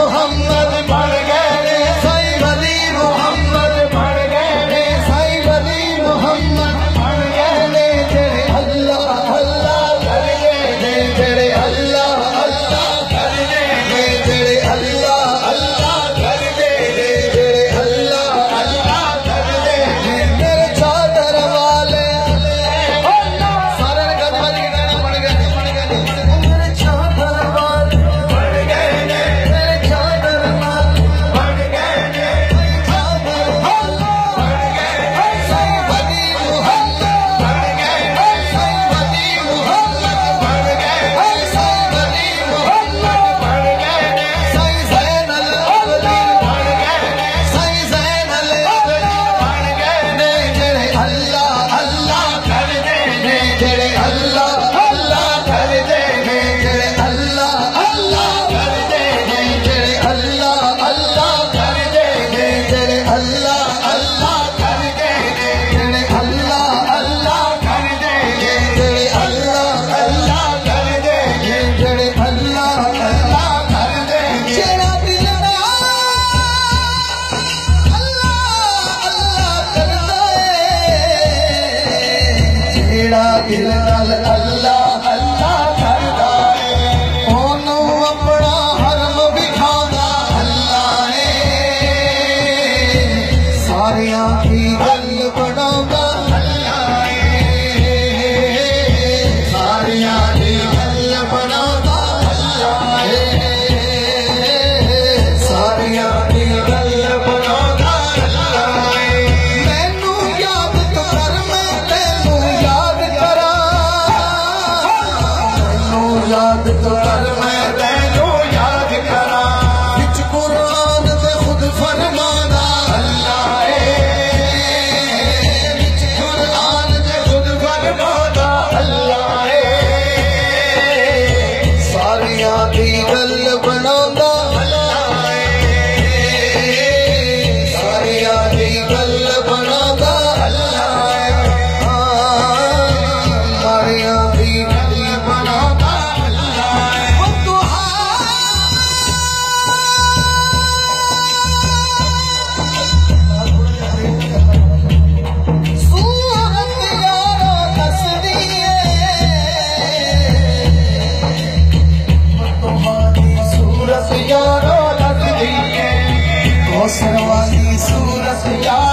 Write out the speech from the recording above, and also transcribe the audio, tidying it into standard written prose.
मुहम्मद बन गए, साईं वली मुहम्मद बन गए, साईं वली मुहम्मद बन गए, तेरे अल्लाह अल्लाह कर गए, तेरे अल्लाह अल्लाह कर गए, तेरे अल्लाह अल्लाह कर गए, तेरे अल्लाह अल्लाह कर गए, मेरे चादर वाले सारे गजब की गाना बन गए, मेरे चादर वाले बन गए, मेरे चादर वाले बन गए, चादर वाले बन गए, साईं वली मुहम्मद बन गए, साईं वली मुहम्मद बन गए, साईं वली मुहम्मद बन गए, साईं ज़ैनुल आबिदीन बन गए, साईं ज़ैनुल आबिदीन बन गए, तेरे अल्लाह अल्लाह कर दे, तेरे अल्लाह अल्लाह कर दे, तेरे अल्लाह अल्लाह कर दे, तेरे अल्लाह अल्लाह कर दे, तेरे अल्लाह अल्लाह कर दे, तेरे अल्लाह अल्लाह कर दे, तेरे अल्लाह अल्लाह कर दे, तेरे अल्लाह अल्लाह कर दे, जेड़ा दिल अल्लाह अल्लाह करदा है, जेड़ा दिल नाल अल्लाह अल्लाह करदा है, ओनू अपना हरम विखांदा अल्लाह है, सारियां दी गल बनांदा अल्लाह है, सारियां दी गल बनांदा अल्लाह है, सारियां दी गल बनांदा अल्लाह है, मैनू याद तो कर मैं तैनू याद करा, मैनू याद तो कर मैं तैनू याद करा, विच कुरान ते खुद फरमाना अल्लाह है, विच कुरान ते खुद फरमाना अल्लाह है, सारियां दी गल बनांदा अल्लाह है, सारियां दी गल बनांदा अल्लाह है, सारियां दी गल बनांदा अल्लाह है, वो सूरत यारो दसदी है, तुम्हारी सूरत यारो दसदी है, कौसर वाली सूरत यारो